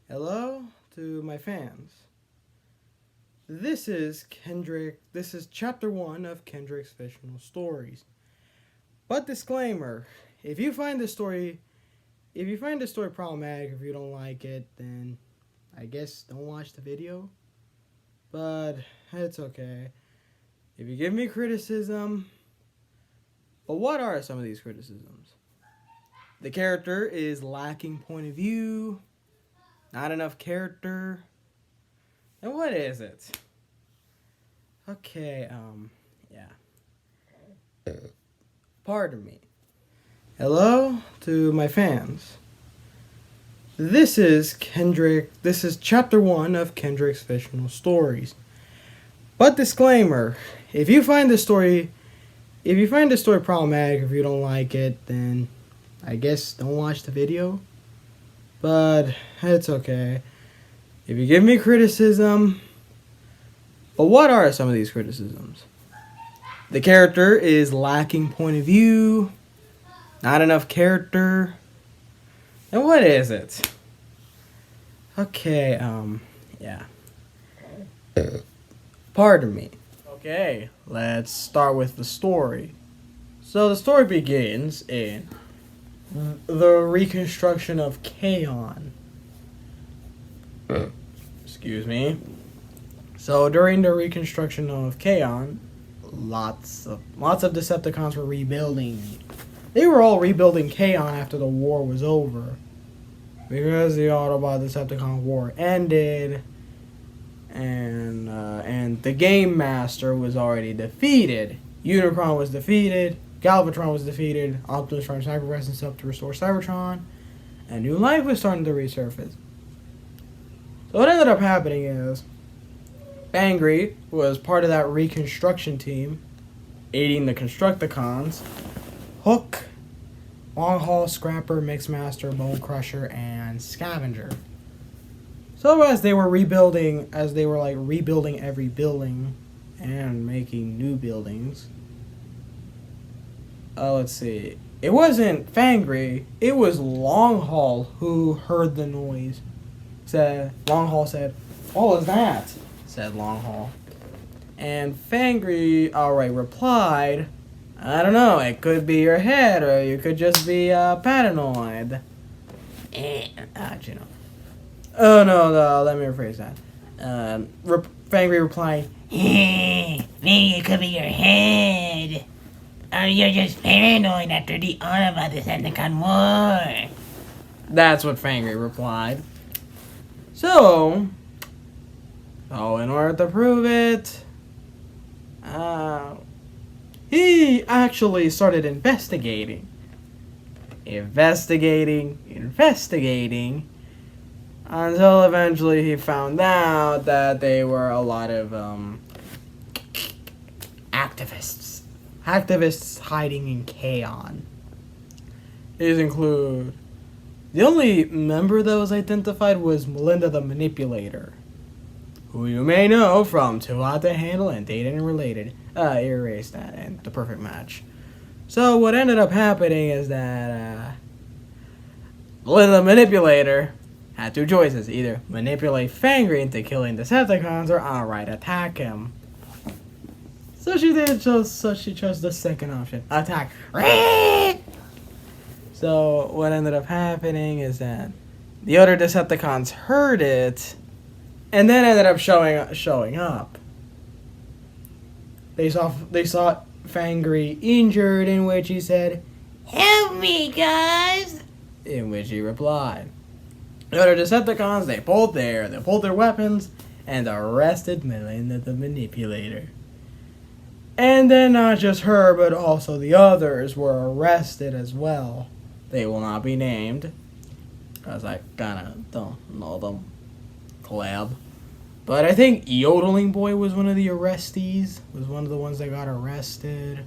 Hello to my fans. This is Kendrick. This is chapter 1 of Kendrick's fictional stories. But disclaimer, if you find this story problematic, if you don't like it, then I guess don't watch the video. But it's okay. If you give me criticism, but what are some of these criticisms? The character is lacking point of view, not enough character. And what is it? Okay, yeah. Pardon me. Hello to my fans. This is Kendrick. This is chapter 1 of Kendrick's fictional stories. But disclaimer, if you find this story problematic, if you don't like it, then I guess don't watch the video. But it's okay. If you give me criticism, but what are some of these criticisms? The character is lacking point of view, not enough character. And what is it? Okay, yeah. Pardon me. Okay, let's start with the story. So the story begins in the reconstruction of Kaon. Excuse me. So during the reconstruction of Kaon, lots of Decepticons were rebuilding. They were all rebuilding Kaon after the war was over, because the Autobot Decepticon war ended, and the Game Master was already defeated. Unicron was defeated. Galvatron was defeated. Optimus Prime sacrificed himself to restore Cybertron, and new life was starting to resurface. So what ended up happening is, Fangry was part of that reconstruction team, aiding the Constructicons. Hook, Longhaul, Scrapper, Mixmaster, Bone Crusher, and Scavenger. So as they were rebuilding every building and making new buildings. Let's see. It wasn't Fangry, it was Longhaul who heard the noise. Longhaul said, "What was that?" said Longhaul. And Fangry, replied, "I don't know, it could be your head, or you could just be paranoid." Actually, no. Oh, no, let me rephrase that. Fangry replied, Maybe it could be your head. Or you're just paranoid after the Autobot Decepticon war. That's what Fangry replied. So in order to prove it, he actually started investigating, until eventually he found out that they were a lot of activists hiding in Kaon. These include, the only member that was identified was Melinda the Manipulator, who you may know from Too Hot to Handle and Dated and Related. Erase that, and The Perfect Match. So what ended up happening is that Melinda the Manipulator had two choices: either manipulate Fangry into killing Decepticons, or outright attack him. So she chose the second option: attack. So what ended up happening is that the other Decepticons heard it, and then ended up showing up. They saw Fangry injured, in which he said, Help me, guys! in which he replied. The other Decepticons, they pulled their weapons and arrested Melinda the Manipulator. And then not just her, but also the others were arrested as well. They will not be named, because I kinda don't know them. Collab. But I think Yodeling Boy was one of the arrestees, was one of the ones that got arrested.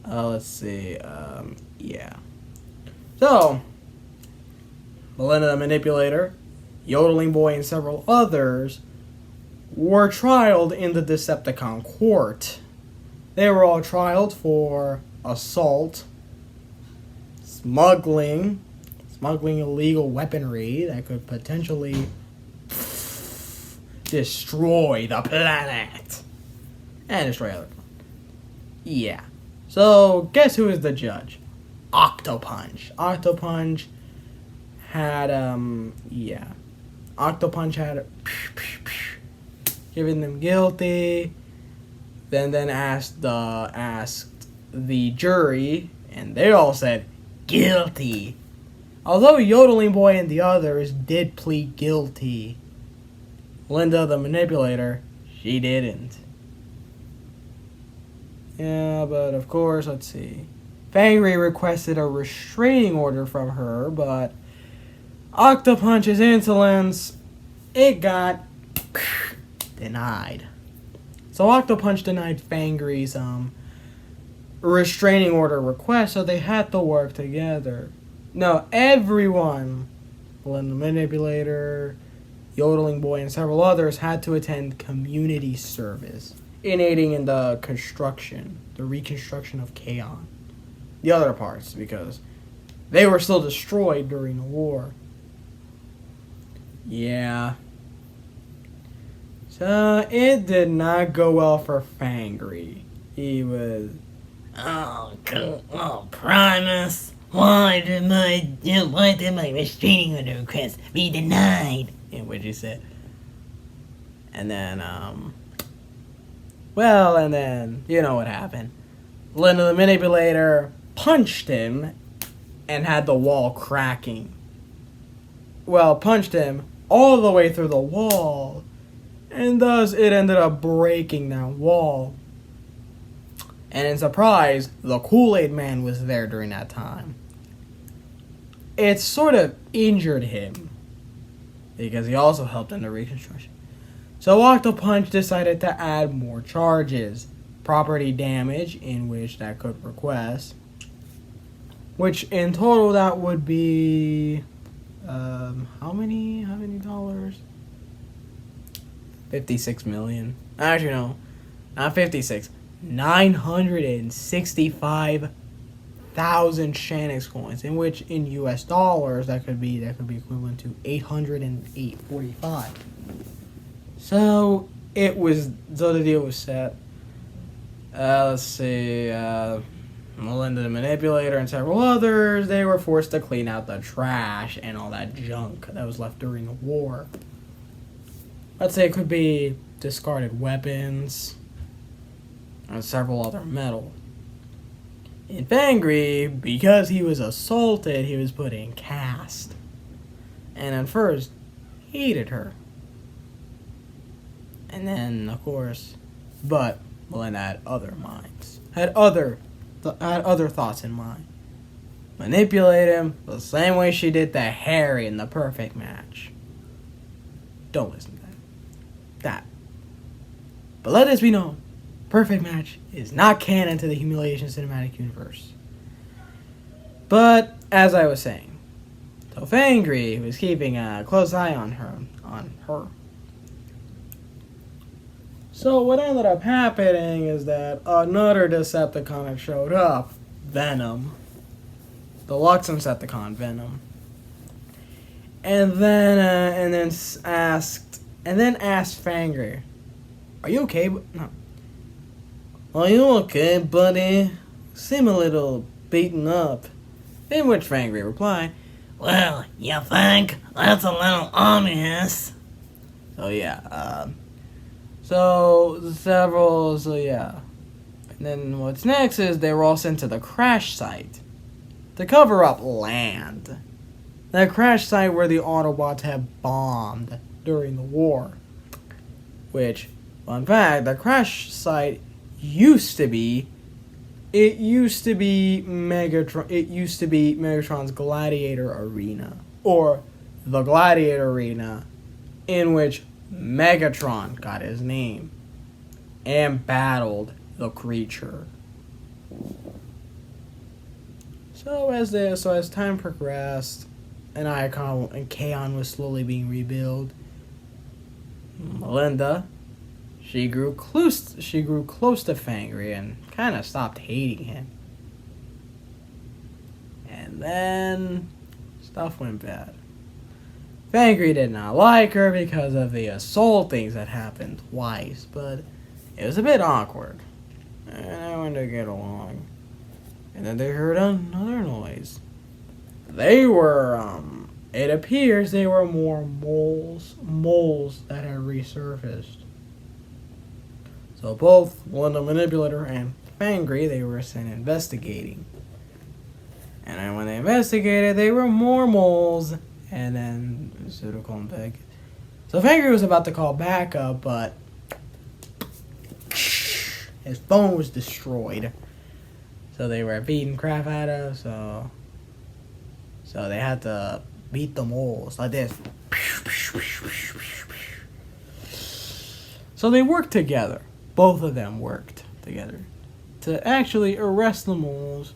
Let's see, yeah. So, Melinda the Manipulator, Yodeling Boy, and several others were trialed in the Decepticon court. They were all trialed for assault, smuggling, smuggling illegal weaponry that could potentially destroy the planet and destroy other planets. Yeah. So guess who is the judge? Octopunch. Octopunch had Octopunch had given them guilty. Then asked the jury, and they all said guilty. Although Yodeling Boy and the others did plead guilty, Linda the manipulator, she didn't. Yeah, but of course, let's see. Fangry requested a restraining order from her, but Octopunch's insolence, it got denied. So Octopunch denied Fangry's restraining order request, so they had to work together. No, everyone, Linda the Manipulator, Yodeling Boy, and several others had to attend community service in aiding in the reconstruction of Kaon. The other parts, because they were still destroyed during the war. Yeah. So it did not go well for Fangry. He was... Oh, Primus, why did my restraining order request be denied? In which he said. And then, and then, you know what happened. Linda the Manipulator punched him and had the wall cracking. Well, punched him all the way through the wall, and thus it ended up breaking that wall. And in surprise, the Kool-Aid Man was there during that time. It sort of injured him, because he also helped in the reconstruction. So Octopunch decided to add more charges. Property damage, in which that could request. Which in total that would be... how many dollars? 56 million. Actually, no. Not 56. 965,000 Shanix coins, in which in US dollars that could be equivalent to 808.45. So the deal was set. Let's see, Melinda the Manipulator and several others, they were forced to clean out the trash and all that junk that was left during the war. Let's say it could be discarded weapons and several other metal. In Fangry, because he was assaulted, he was put in cast. And at first, he hated her. And then, of course, but Melinda had other minds. Had other thoughts in mind. Manipulate him the same way she did to Harry in the Perfect Match. Don't listen to that. But let this be known. Perfect Match is not canon to the Humiliation Cinematic Universe. But, as I was saying, so Fangry was keeping a close eye on her. So what ended up happening is that another Decepticon had showed up, Venom. The Luxemcepticon Venom. And then asked Fangry, "Are you okay?" No. "Are you okay, buddy? Seem a little beaten up." In which Fangry replied, "Well, you think? That's a little obvious." So yeah, And then what's next is they were all sent to the crash site to cover up land. The crash site where the Autobots had bombed during the war. Which, fun fact, the crash site used to be Megatron's Gladiator Arena, or the Gladiator Arena, in which Megatron got his name and battled the creature. So as time progressed, and Kaon was slowly being rebuilt, Melinda, she grew close to Fangry and kind of stopped hating him. And then stuff went bad. Fangry did not like her because of the assault things that happened twice, but it was a bit awkward. And they went to get along. And then they heard another noise. They were, it appears they were more moles that had resurfaced. So both Melinda Manipulator and Fangry, they were sent investigating. And then when they investigated, they were more moles. And then pseudo back. So Fangry was about to call backup, but his phone was destroyed. So they were beating crap out of, so they had to beat the moles like this. So they worked together. Both of them worked together to actually arrest the moles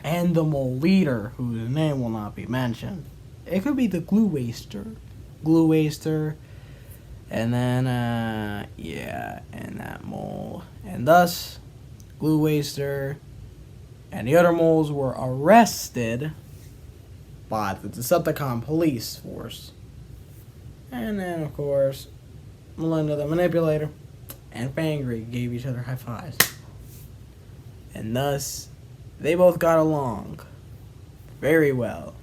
and the mole leader, whose name will not be mentioned. It could be the glue waster, and then and that mole, and thus glue waster and the other moles were arrested by the Decepticon police force. And then, of course, Melinda the Manipulator and Fangry gave each other high fives. And thus, they both got along very well.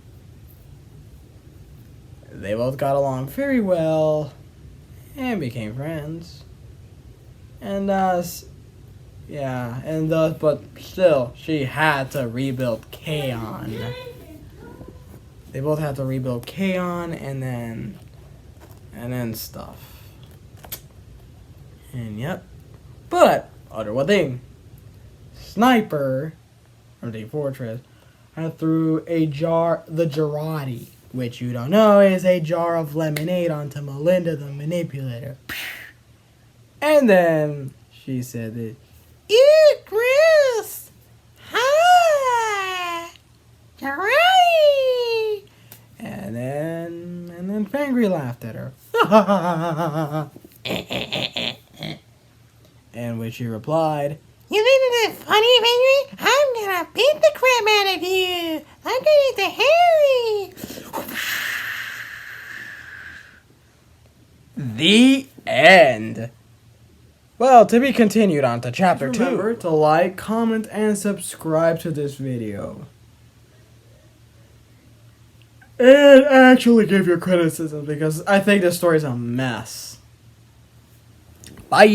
They both got along very well and became friends. And thus, but still, she had to rebuild Kaon. They both had to rebuild Kaon and then stuff. And yep. But, other one thing. Sniper from the Fortress threw the Jarati, which you don't know is a jar of lemonade, onto Melinda the Manipulator. And then she said that, "Ew, gross! Hi! Jarati!" And then Fangry laughed at her. And when she replied, "You think that's funny, Fangry? I'm gonna beat the crap out of you! I'm gonna eat the Harry!" The end. Well, to be continued on to chapter 2. Remember to like, comment, and subscribe to this video. And actually give your criticism, because I think this story is a mess. Bye!